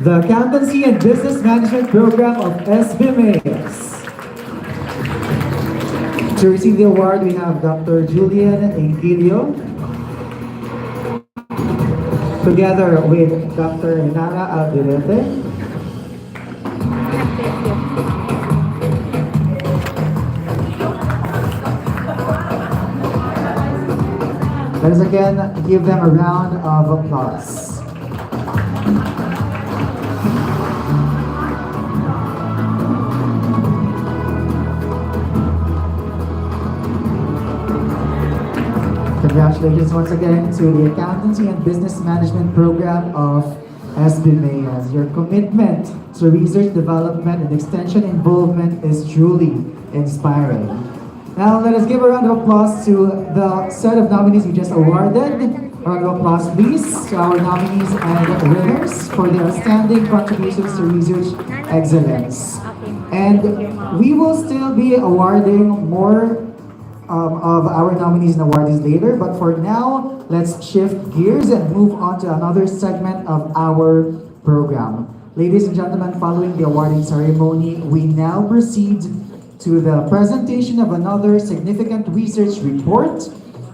The Accountancy and Business Management Program of SBMAS. To receive the award, we have Dr. Julian Engilio, together with Dr. Nara Alderete, let us again give them a round of applause. Congratulations once again to the Accountancy and Business Management Program of SBMAS. Your commitment to research, development, and extension involvement is truly inspiring. Now let us give a round of applause to the set of nominees we just awarded. A round of applause please to our nominees and winners for their outstanding contributions to research excellence. And we will still be awarding more of our nominees and awardees later, but for now, let's shift gears and move on to another segment of our program. Ladies and gentlemen, following the awarding ceremony, we now proceed to the presentation of another significant research report.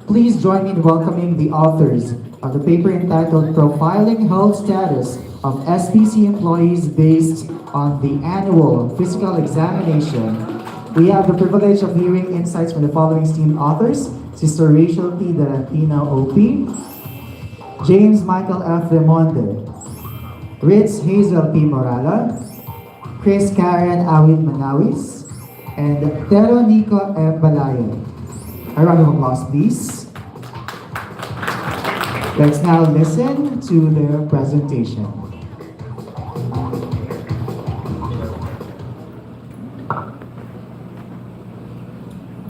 Please join me in welcoming the authors of the paper entitled Profiling Health Status of SPC Employees Based on the Annual Physical Examination. We have the privilege of hearing insights from the following esteemed authors: Sister Rachel P. Daratina OP, James Michael F. Remonde, Ritz Hazel P. Morala, Chris Karen Awit Manawis, and Tero Nico M. Balayan. A round of applause, please. Let's now listen to their presentation.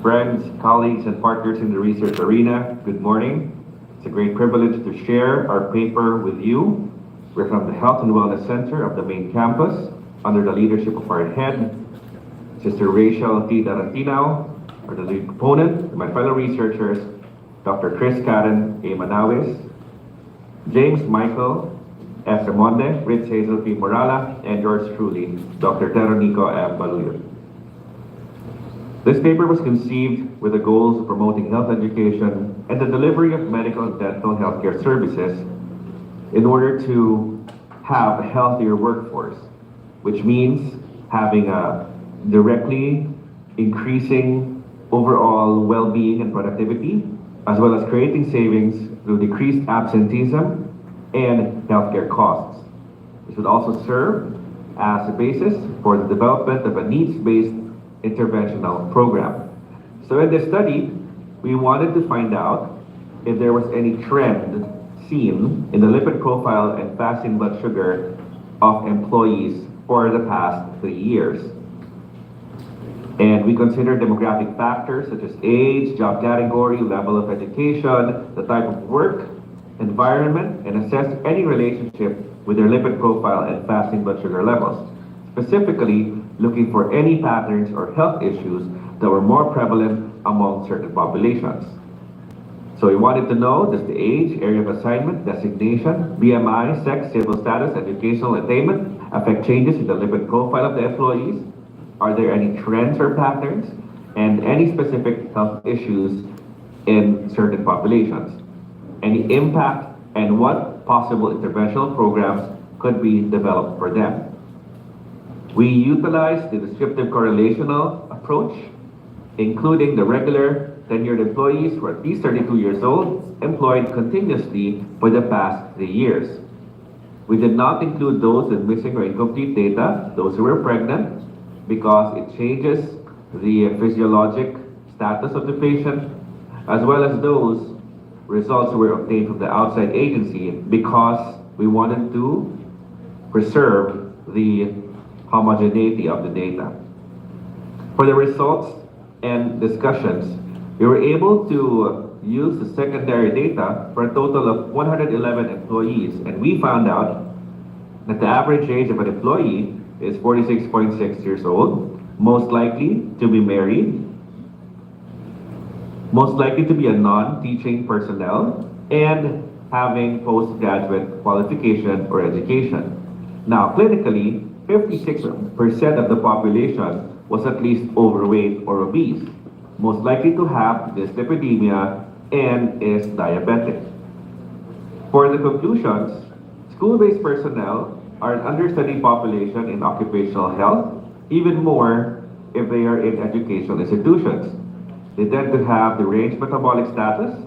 Friends, colleagues, and partners in the research arena, good morning. It's a great privilege to share our paper with you. We're from the Health and Wellness Center of the main campus, under the leadership of our head, Sister Rachel T. Darantino, or the lead proponent, and my fellow researchers, Dr. Chris Karen A. Manawis, James Michael F. Remonde, Ritz Hazel P. Morala, and yours truly, Dr. Teronico M. Baluyo. This paper was conceived with the goals of promoting health education and the delivery of medical and dental healthcare services in order to have a healthier workforce, which means having a directly increasing overall well-being and productivity, as well as creating savings through decreased absenteeism and healthcare costs. This would also serve as a basis for the development of a needs-based interventional program. So in this study, we wanted to find out if there was any trend seen in the lipid profile and fasting blood sugar of employees for the past 3 years. And we considered demographic factors such as age, job category, level of education, the type of work, environment, and assessed any relationship with their lipid profile and fasting blood sugar levels. Specifically, looking for any patterns or health issues that were more prevalent among certain populations. So we wanted to know, does the age, area of assignment, designation, BMI, sex, civil status, educational attainment affect changes in the lipid profile of the employees? Are there any trends or patterns? And any specific health issues in certain populations? Any impact and what possible interventional programs could be developed for them? We utilized the descriptive correlational approach, including the regular tenured employees who are at least 32 years old, employed continuously for the past 3 years. We did not include those with missing or incomplete data, those who were pregnant, because it changes the physiologic status of the patient, as well as those results who were obtained from the outside agency, because we wanted to preserve the homogeneity of the data. For the results and discussions, we were able to use the secondary data for a total of 111 employees, and we found out that the average age of an employee is 46.6 years old, most likely to be married, most likely to be a non-teaching personnel, and having postgraduate qualification or education. Now, clinically, 56% of the population was at least overweight or obese, most likely to have dyslipidemia, and is diabetic. For the conclusions, school-based personnel are an understudied population in occupational health, even more if they are in educational institutions. They tend to have the range metabolic status,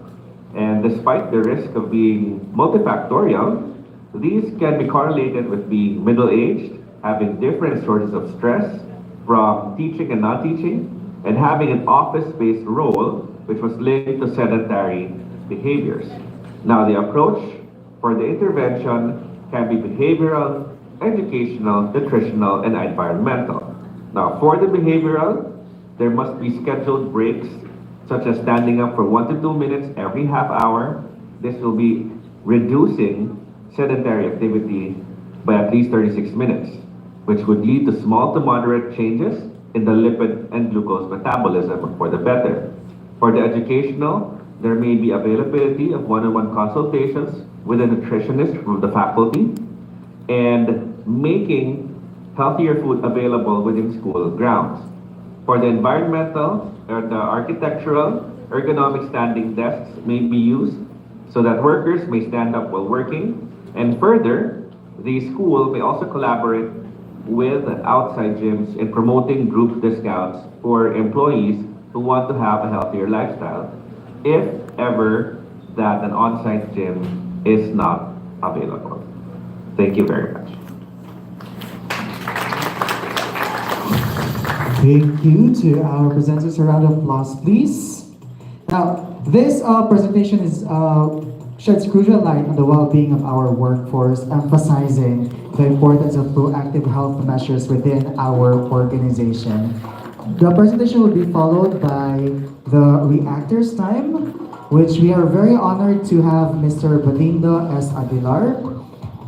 and despite the risk of being multifactorial, these can be correlated with being middle-aged, having different sources of stress from teaching and non-teaching, and having an office-based role which was linked to sedentary behaviors. Now, the approach for the intervention can be behavioral, educational, nutritional, and environmental. Now, for the behavioral, there must be scheduled breaks, such as standing up for 1 to 2 minutes every half hour. This will be reducing sedentary activity by at least 36 minutes, which would lead to small to moderate changes in the lipid and glucose metabolism for the better. For the educational, there may be availability of one-on-one consultations with a nutritionist from the faculty, and making healthier food available within school grounds. For the environmental or the architectural, ergonomic standing desks may be used so that workers may stand up while working. And further, the school may also collaborate with outside gyms in promoting group discounts for employees who want to have a healthier lifestyle, if ever that an on-site gym is not available. Thank you very much. Thank you to our presenters. A round of applause, please. Now, this presentation sheds crucial light on the well-being of our workforce, emphasizing the importance of proactive health measures within our organization. The presentation will be followed by the reactors time, which we are very honored to have Mr. Balindo S. Aguilar,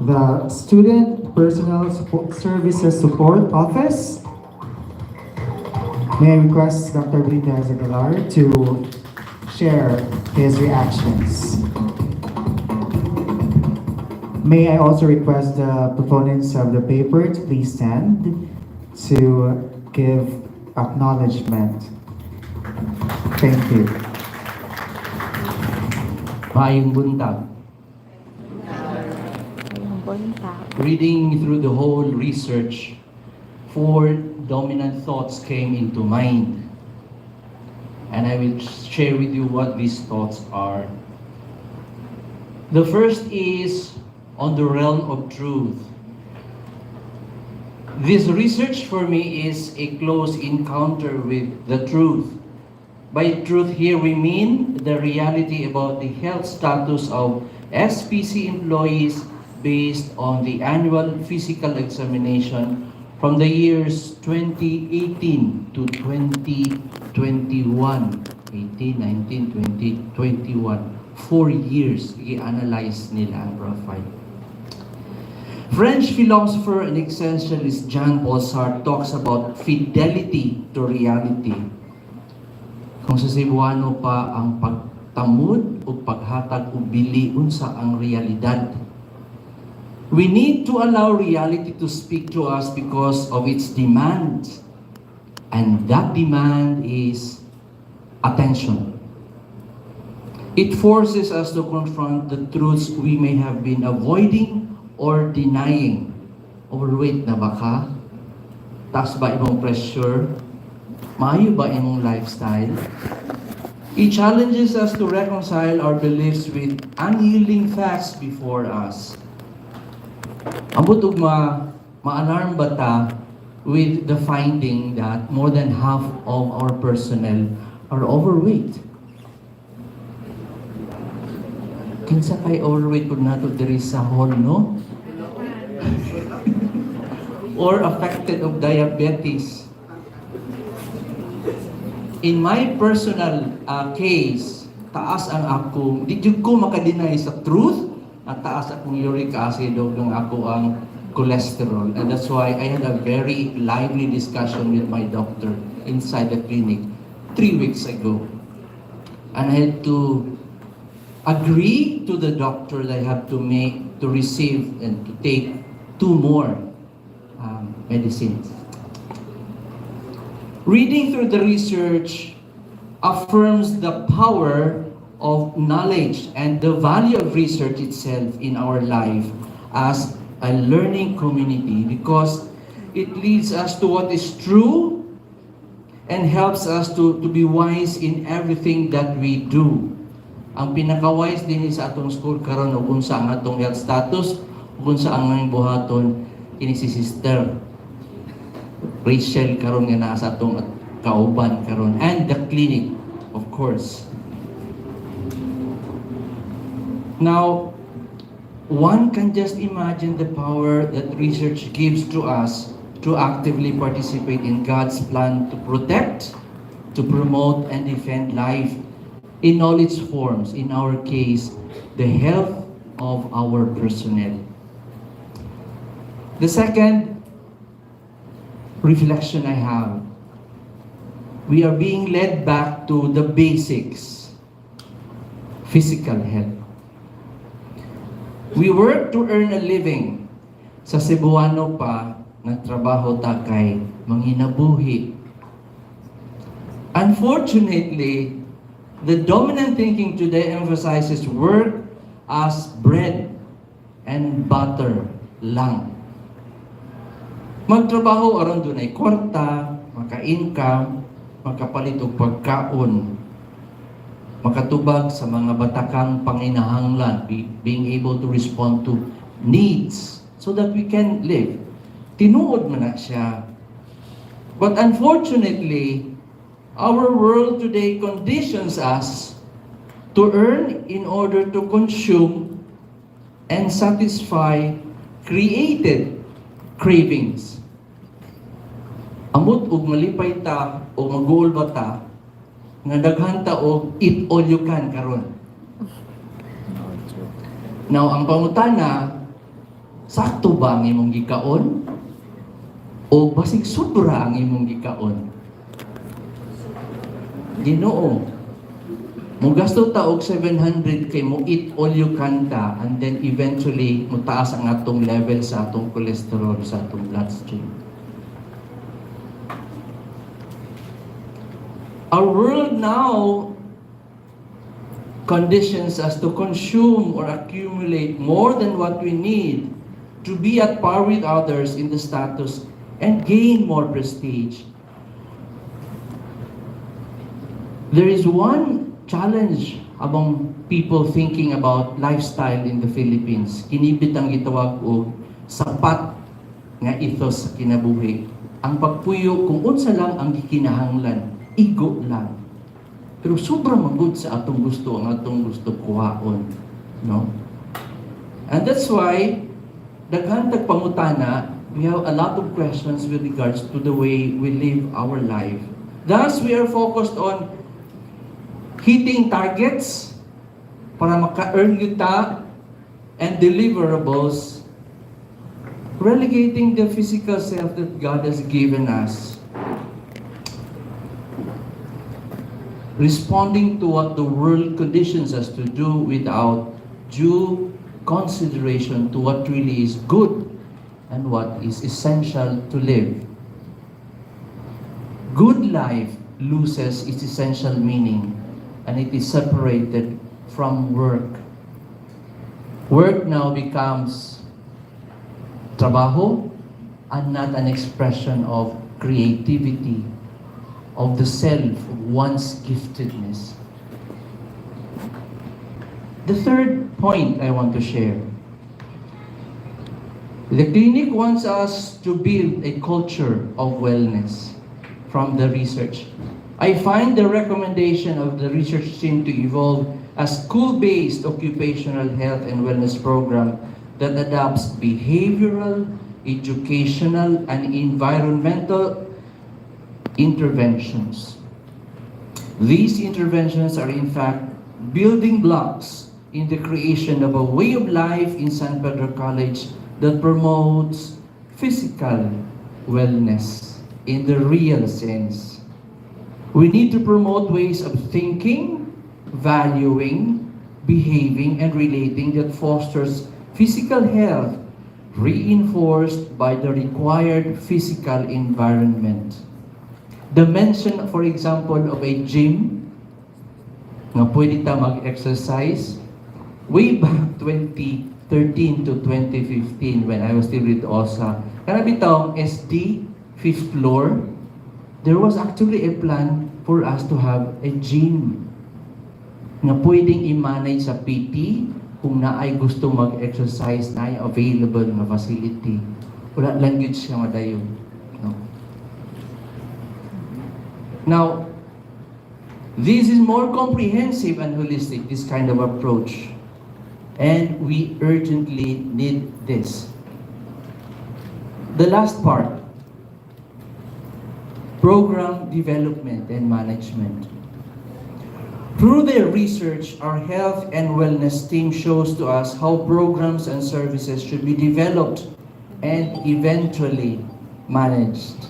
the Student Personnel Services Support Office. May I request Dr. Balindo S. Aguilar to share his reactions. May I also request the proponents of the paper to please stand to give acknowledgement. Thank you. Mayong buntag. Reading through the whole research, 4 dominant thoughts came into mind. And I will share with you what these thoughts are. The first is on the realm of truth. This research for me is a close encounter with the truth. By truth here we mean the reality about the health status of SPC employees based on the annual physical examination from the years 2018 to 2021. 18, 19, 20, 21. 4 years i-analyze nila ang profile. French philosopher and existentialist Jean-Paul Sartre talks about fidelity to reality. Kung sa Cebuano pa ang pagtamod o paghatag o biliun sa ang realidad. We need to allow reality to speak to us because of its demand. And that demand is attention. It forces us to confront the truths we may have been avoiding or denying. Overweight na ba ka? Taas ba imong pressure? Maayo ba imong lifestyle? It challenges us to reconcile our beliefs with unyielding facts before us. Ang butog ma-alarm ba ta with the finding that more than half of our personnel are overweight? Kinsa kay overweight pud nato diri sa hall, no? Or affected of diabetes. In my personal case, taas ang akong, di ko makadeny sa truth, at taas akong uric acid o ng ako ang cholesterol. And that's why I had a very lively discussion with my doctor inside the clinic 3 weeks ago. And I had to agree to the doctor that I have to receive and to take 2 more medicines. Reading through the research affirms the power of knowledge and the value of research itself in our life as a learning community, because it leads us to what is true and helps us to be wise in everything that we do. Ang pinaka-wise din sa atong school karon ug unsa ang atong health status, ug unsa ang aming buhaton kini si Sister Rachel karon nga naa sa atong kauban karon, and the clinic, of course. Now, one can just imagine the power that research gives to us to actively participate in God's plan to protect, to promote, and defend life in all its forms. In our case, the health of our personnel. The second reflection I have, we are being led back to the basics. Physical health. We work to earn a living. Sa Cebuano pa, nagtrabaho ta kay manghinabuhi. Unfortunately, the dominant thinking today emphasizes work as bread and butter lang. Magtrabaho aron dunay kwarta, maka-income, makapalit og pagkaon, makatubag sa mga batakang panginahanglan, being able to respond to needs so that we can live. Tinuod man na siya. But unfortunately, our world today conditions us to earn in order to consume and satisfy created cravings. Amot og malipay ta o mag-goal ba ta nga daghan ta og eat all you can karon. Now ang pangutana, sakto ba ang imong gikaon o basig sobra ang imong gikaon? Ginoo, mo gasto ta og 700 kay mo eat all you can ta, and then eventually mo taas ang atong level sa atong cholesterol sa atong bloodstream. Our world now conditions us to consume or accumulate more than what we need to be at par with others in the status and gain more prestige. There is one challenge among people thinking about lifestyle in the Philippines. Kinibit ang gitawag og sapat nga ethos sa kinabuhi. Ang pagpuyo kung unsa lang ang gikinahanglan, igo lang. Pero sobrang magud sa atong gusto, ang atong gusto kuhaon, no? And that's why daghan tag pangutana, we have a lot of questions with regards to the way we live our life. Thus, we are focused on hitting targets para maka-earn kita and deliverables, relegating the physical self that God has given us, responding to what the world conditions us to do without due consideration to what really is good and what is essential to live. Good life loses its essential meaning and it is separated from work. Work now becomes trabaho and not an expression of creativity, of the self, of one's giftedness. The third point I want to share. The clinic wants us to build a culture of wellness from the research. I find the recommendation of the research team to evolve a school-based occupational health and wellness program that adapts behavioral, educational, and environmental interventions. These interventions are in fact building blocks in the creation of a way of life in San Pedro College that promotes physical wellness in the real sense. We need to promote ways of thinking, valuing, behaving, and relating that fosters physical health reinforced by the required physical environment. The mention, for example, of a gym na pwede ta mag-exercise way back 2013 to 2015 when I was still with OSA. Karabitong SD, 5th floor, there was actually a plan for us to have a gym na pwedeng i-manage sa PT kung naay gusto mag-exercise na ay available na facility. Wala lang yun siya madayon. No? Now, this is more comprehensive and holistic, this kind of approach. And we urgently need this. The last part, program development and management. Through their research, our health and wellness team shows to us how programs and services should be developed and eventually managed.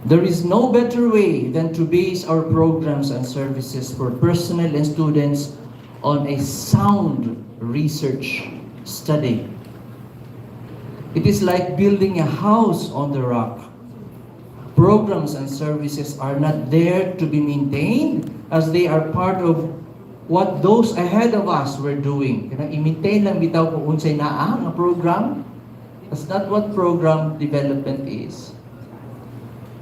There is no better way than to base our programs and services for personnel and students on a sound research study. It is like building a house on the rock. Programs and services are not there to be maintained as they are part of what those ahead of us were doing. Kaya i-maintain lang bitaw kung unsay naa nga program. That's not what program development is.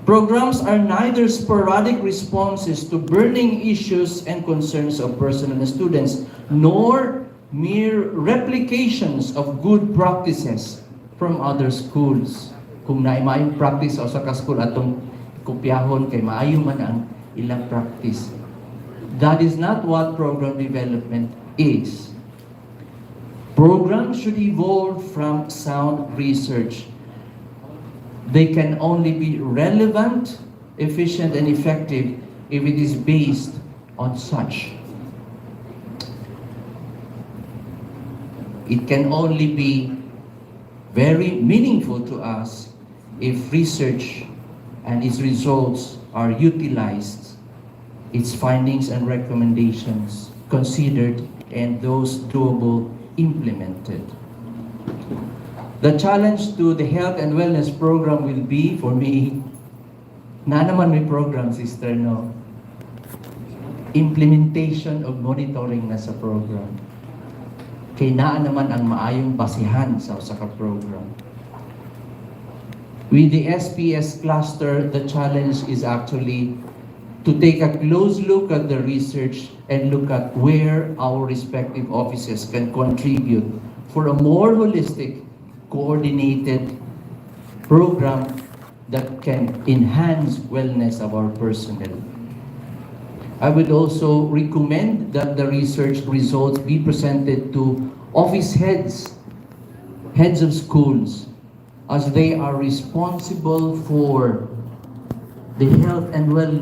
Programs are neither sporadic responses to burning issues and concerns of personnel and students, nor mere replications of good practices from other schools. Kung naayong practice sa usa ka school atong kopyahon kay maayo man ang ilang practice. That is not what program development is. Programs should evolve from sound research. They can only be relevant, efficient, and effective if it is based on such. It can only be very meaningful to us if research and its results are utilized, its findings and recommendations considered, and those doable implemented. The challenge to the health and wellness program will be, for me, na naman may program, sister, no? Implementation of monitoring na sa program. Kaya naa naman ang maayong basihan sa usa ka program. With the SPS cluster, the challenge is actually to take a close look at the research and look at where our respective offices can contribute for a more holistic, coordinated program that can enhance wellness of our personnel. I would also recommend that the research results be presented to office heads of schools, as they are responsible for the health and wellness